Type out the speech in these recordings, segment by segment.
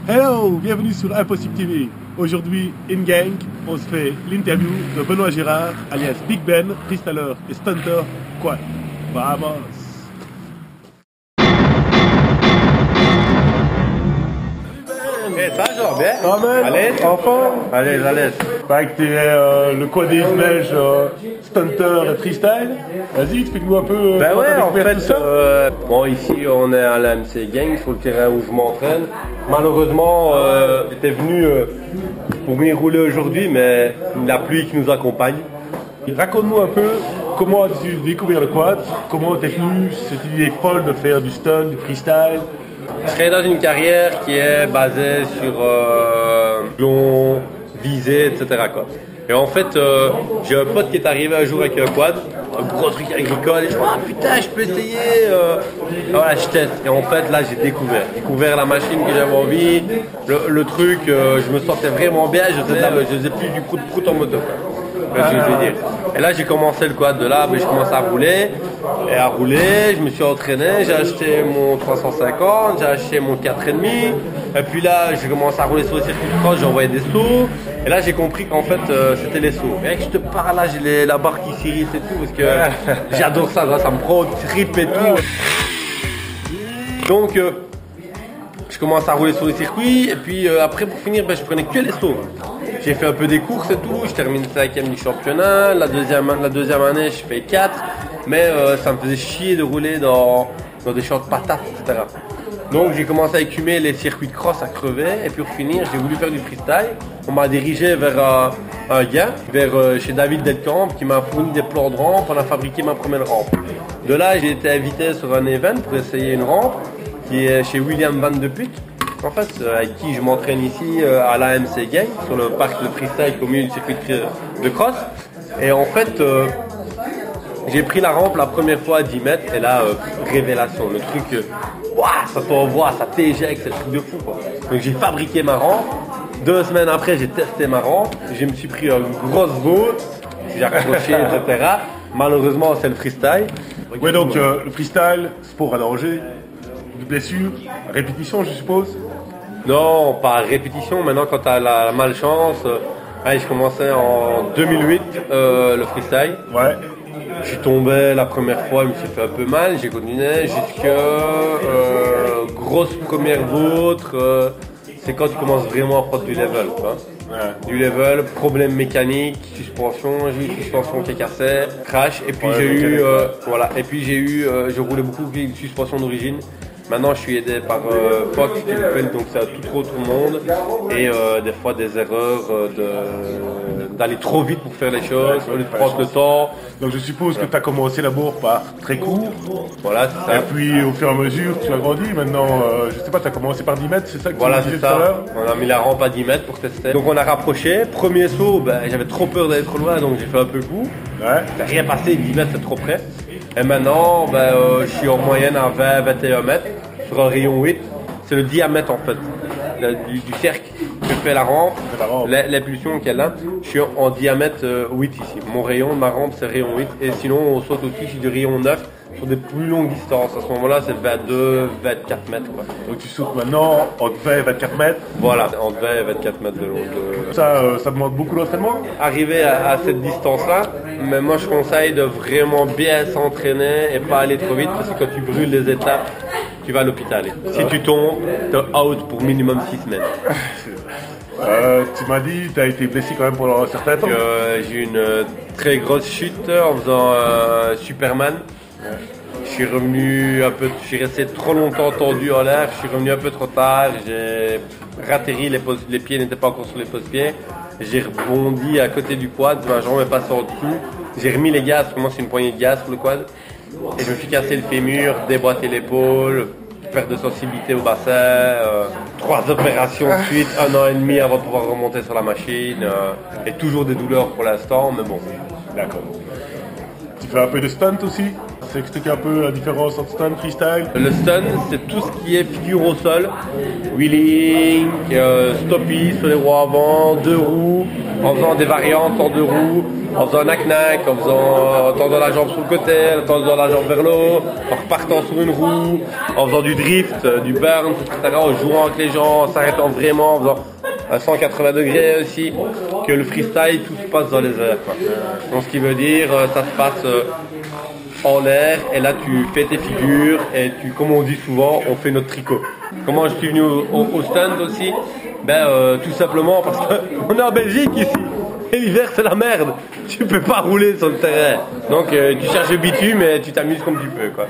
Hello, bienvenue sur Impossible TV. Aujourd'hui, In Gang, on se fait l'interview de Benoît Girard, alias Big Ben, freestyler et stunter. Quoi? Vamos! Eh, ça genre bien? Ah man, Allez, enfin! allez. Paraît que t'es le quadrille belge, stunter et freestyle. Vas-y, explique-nous un peu. Ben ouais, en fait, tout ça. bon, ici on est à l'AMC Gang, sur le terrain où je m'entraîne. Malheureusement, j'étais venu pour venir rouler aujourd'hui, mais la pluie qui nous accompagne. Raconte-nous un peu comment as-tu découvert le quad, comment t'es venu cette idée folle de faire du stun, du freestyle. Je serais dans une carrière qui est basée sur long, visée, etc. quoi. Et en fait, j'ai un pote qui est arrivé un jour avec un quad, un gros truc agricole, et je me dis, ah putain, je peux essayer. Voilà, je teste. Et en fait, là, j'ai découvert la machine que j'avais envie, le truc, je me sentais vraiment bien, je faisais plus du coup de prout en moto. Je veux dire. Et là j'ai commencé le quad de là, mais je commençais à rouler, je me suis entraîné, j'ai acheté mon 350, j'ai acheté mon 4,5, et puis là j'ai commencé à rouler sur le circuit de cross, j'ai envoyé des sauts, et là j'ai compris qu'en fait c'était les sauts. Et que je te parle là, j'ai la barre qui s'irrite et tout, parce que j'adore ça, ça me prend au trip et tout. Donc je commence à rouler sur le circuit, et puis après pour finir, je prenais que les sauts. J'ai fait un peu des courses et tout, je termine 5e du championnat, la deuxième année je fais 4, mais ça me faisait chier de rouler dans des champs de patates, etc. Donc j'ai commencé à écumer les circuits de cross à crever, et puis pour finir j'ai voulu faire du freestyle. On m'a dirigé vers un gars, chez David Delcamp, qui m'a fourni des plans de rampe, on a fabriqué ma première rampe. De là j'ai été invité sur un event pour essayer une rampe, qui est chez William Van de Put. En fait, avec qui je m'entraîne ici à l'AMC Gang, sur le parc de freestyle au milieu du circuit de cross. Et en fait, j'ai pris la rampe la première fois à 10 mètres, et là, révélation, le truc, ça t'envoie, ça t'éjecte, c'est le truc de fou, quoi. Donc j'ai fabriqué ma rampe, 2 semaines après j'ai testé ma rampe, je me suis pris une grosse boule, j'ai accroché, etc. Malheureusement c'est le freestyle. Ouais, donc le freestyle, sport à danger, de blessures, répétition je suppose. Non, pas répétition. Maintenant, quand tu as la malchance, je commençais en 2008 le freestyle. Ouais. Je suis tombé la première fois, il me s'est fait un peu mal. J'ai continué jusqu'à grosse première vôtre. C'est quand tu commences vraiment à prendre du level, quoi. Ouais. Du level, problème mécanique, suspension. J'ai eu une suspension qui est cassée, crash. Et puis je roulais beaucoup avec une suspension d'origine. Maintenant, je suis aidé par Fox, donc c'est à tout autre monde, et des fois des erreurs d'aller trop vite pour faire les choses, de prendre le temps. Donc je suppose que tu as commencé d'abord par très court, voilà, c'est ça. Et puis au fur et à mesure tu as grandi. Maintenant, je sais pas, tu as commencé par 10 mètres, c'est ça que voilà, tu disais tout à l'heure. On a mis la rampe à 10 mètres pour tester. Donc on a rapproché. Premier saut, j'avais trop peur d'aller trop loin, donc j'ai fait un peu le coup. Ouais. Rien passé, 10 mètres c'est trop près. Et maintenant, je suis en moyenne à 20-21 mètres sur un rayon 8. C'est le diamètre en fait du cercle que fait la rampe, l'impulsion qu'elle a. Je suis en diamètre 8 ici. Mon rayon, ma rampe c'est rayon 8. Et sinon on saute aussi, je suis du rayon 9 sur des plus longues distances. À ce moment-là c'est 22-24 mètres, quoi. Donc tu sautes maintenant entre 20 et 24 mètres. Voilà, entre 20 et 24 mètres de long. Ça demande beaucoup d'entraînement. Arriver à cette distance-là, mais moi je conseille de vraiment bien s'entraîner et pas aller trop vite, parce que quand tu brûles les étapes, tu vas à l'hôpital. Si tu tombes, t'es out pour minimum 6 semaines. Tu m'as dit, tu as été blessé quand même pendant un certain temps. J'ai eu une très grosse chute en faisant Superman. Je suis revenu un peu, je suis resté trop longtemps tendu en l'air, je suis revenu un peu trop tard, j'ai ratterri, les pieds n'étaient pas encore sur les pose-pieds, j'ai rebondi à côté du quad, ma jambe est passée en dessous, j'ai remis les gaz, pour moi c'est une poignée de gaz pour le quad, et je me suis cassé le fémur, déboîté l'épaule, perte de sensibilité au bassin, 3 opérations de suite, 1 an et demi avant de pouvoir remonter sur la machine, et toujours des douleurs pour l'instant, mais bon. D'accord. Tu fais un peu de stunt aussi? C'est expliquer un peu la différence entre stunt, freestyle? Le stunt, c'est tout ce qui est figure au sol, wheeling, stoppie sur les roues avant, 2 roues, en faisant des variantes en 2 roues, en faisant un knack, en tendant la jambe sur le côté, en tendant la jambe vers le haut, en repartant sur une roue, en faisant du drift, du burn, etc., en jouant avec les gens, en s'arrêtant vraiment, en faisant à 180 degrés aussi, que le freestyle, tout se passe dans les airs, quoi. Donc ce qui veut dire, ça se passe en l'air, et là tu fais tes figures, et comme on dit souvent, on fait notre tricot. Comment je suis venu au stunt aussi? Tout simplement parce qu'on est en Belgique ici, et l'hiver c'est la merde, tu peux pas rouler sur le terrain. Donc tu cherches le bitume et tu t'amuses comme tu peux, quoi.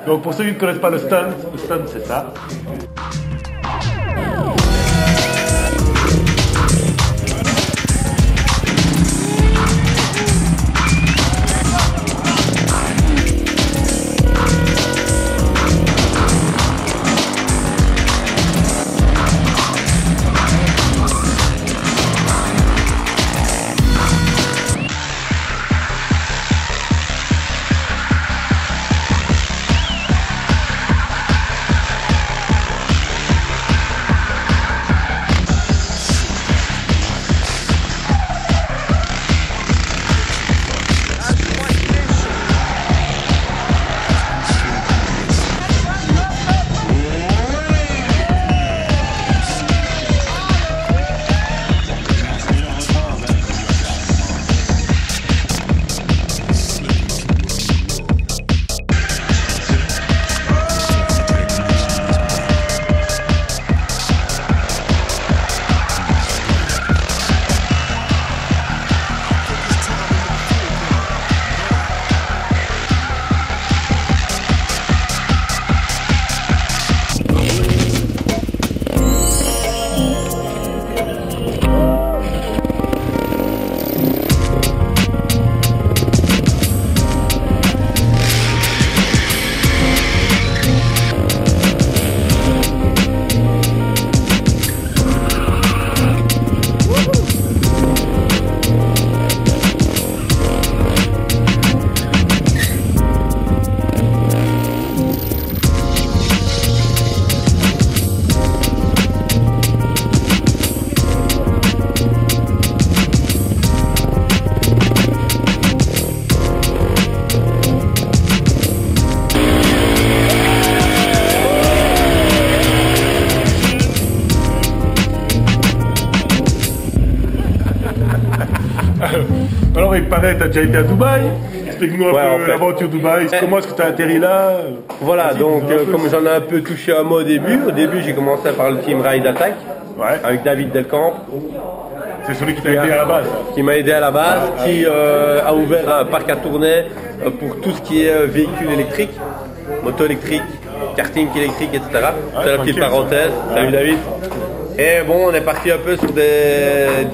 Donc pour ceux qui ne connaissent pas le stunt c'est ça. Alors il paraît que tu as déjà été à Dubaï. Explique-nous un peu l'aventure Dubaï. Comment est-ce que tu as atterri là? Voilà, donc comme j'en ai un peu touché un mot au début j'ai commencé par le team Ride Attack avec David Delcamp. C'est celui qui t'a aidé à la base. Qui m'a aidé à la base, qui a ouvert un parc à tourner pour tout ce qui est véhicule électrique, moto électrique, karting électrique, etc. C'est la petite parenthèse. Salut David. Et bon, on est parti un peu sur des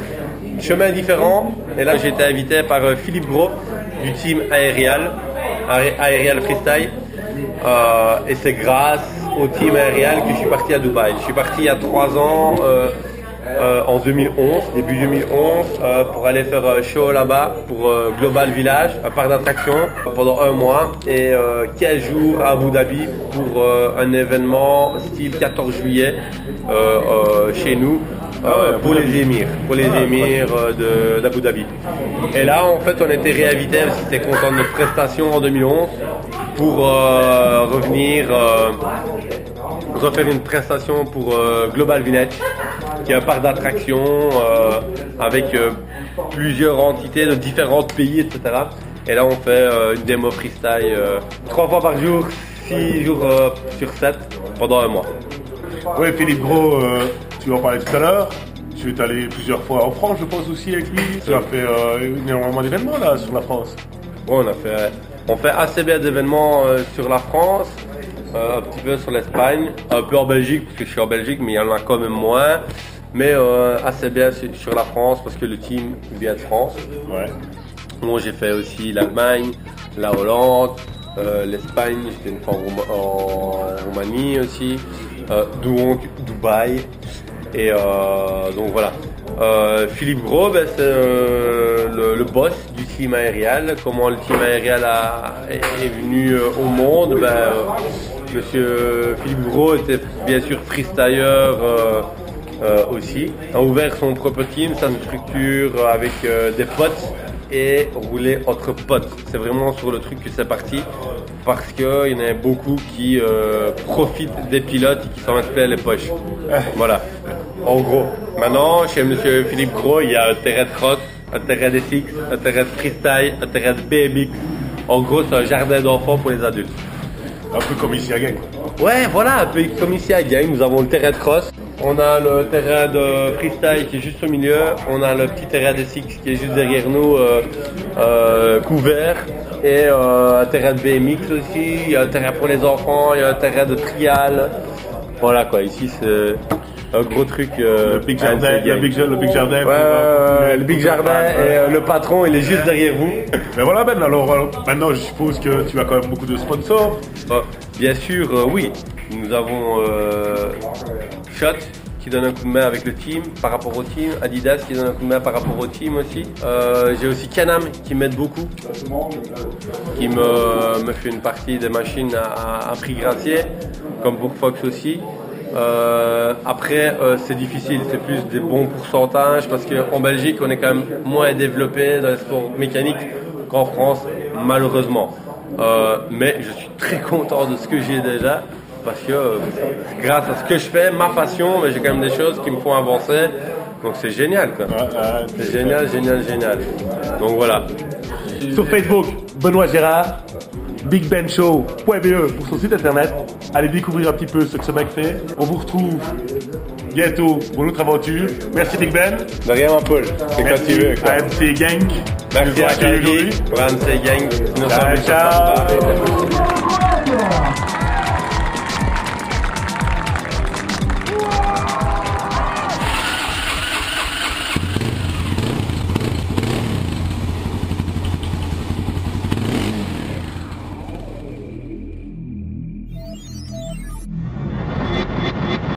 chemins différents. Et là, j'ai été invité par Philippe Gros du team Aerial Freestyle. Et c'est grâce au team Aerial que je suis parti à Dubaï. Je suis parti il y a 3 ans, en 2011, début 2011, pour aller faire un show là-bas pour Global Village, un parc d'attractions, pendant 1 mois et 15 jours à Abu Dhabi pour un événement style 14 juillet chez nous. Pour les émirs d'Abu Dhabi. Et là, en fait, on était réinvités parce qu'ils étaient contents de notre prestation en 2011 pour revenir refaire une prestation pour Global Village, qui est un parc d'attractions avec plusieurs entités de différents pays, etc. Et là, on fait une démo freestyle 3 fois par jour, 6 jours sur 7 pendant 1 mois. Oui, Philippe Gros, tu en parlais tout à l'heure. Tu es allé plusieurs fois en France, je pense aussi avec lui. Tu as fait énormément d'événements là sur la France. Bon, on fait assez bien d'événements sur la France, un petit peu sur l'Espagne, un peu en Belgique parce que je suis en Belgique, mais il y en a quand même moins. Mais assez bien sur la France parce que le team vient de France. Ouais. Bon, j'ai fait aussi l'Allemagne, la Hollande, l'Espagne, j'étais une fois en Roumanie aussi, donc Dubaï. Et donc voilà. Philippe Gros, c'est le boss du team Aerial. Comment le team Aerial est venu au monde? Monsieur Philippe Gros était bien sûr freestyler aussi. A ouvert son propre team, ça une structure avec des potes et rouler entre potes. C'est vraiment sur le truc que c'est parti parce qu'il y en a beaucoup qui profitent des pilotes et qui s'en mettent plein les poches. Voilà. En gros. Maintenant, chez monsieur Philippe Gros, il y a un terrain de cross, un terrain d'SX, un terrain de freestyle, un terrain de BMX. En gros, c'est un jardin d'enfants pour les adultes. Un peu comme ici à Gang. Ouais, voilà, un peu comme ici à Gang. Nous avons le terrain de cross. On a le terrain de freestyle qui est juste au milieu. On a le petit terrain d'SX qui est juste derrière nous, couvert. Et un terrain de BMX aussi. Il y a un terrain pour les enfants. Il y a un terrain de trial. Voilà quoi, ici c'est un gros truc. Le big jardin, le big jardin. Ouais, le big jardin et le patron il est juste derrière vous. Mais voilà Ben, alors maintenant je suppose que tu as quand même beaucoup de sponsors. Bien sûr, oui. Nous avons Shot qui donne un coup de main avec le team par rapport au team, Adidas qui donne un coup de main par rapport au team aussi. J'ai aussi Can-Am qui m'aide beaucoup, qui me fait une partie des machines à prix gratier, comme pour Fox aussi. Après c'est difficile, c'est plus des bons pourcentages parce qu'en Belgique on est quand même moins développé dans les sports mécaniques qu'en France malheureusement. Mais je suis très content de ce que j'ai déjà parce que grâce à ce que je fais, ma passion, j'ai quand même des choses qui me font avancer. Donc c'est génial quoi. C'est génial. Donc voilà. Sur Facebook, Benoît Gérard, BigBenShow.be pour son site internet. Allez découvrir un petit peu ce que ce mec fait. On vous retrouve bientôt pour une autre aventure. Merci Big Ben. De rien mon Paul. C'est quand tu veux. À MC Gang. Merci à Calgary. Pour MC Gang. Ciao.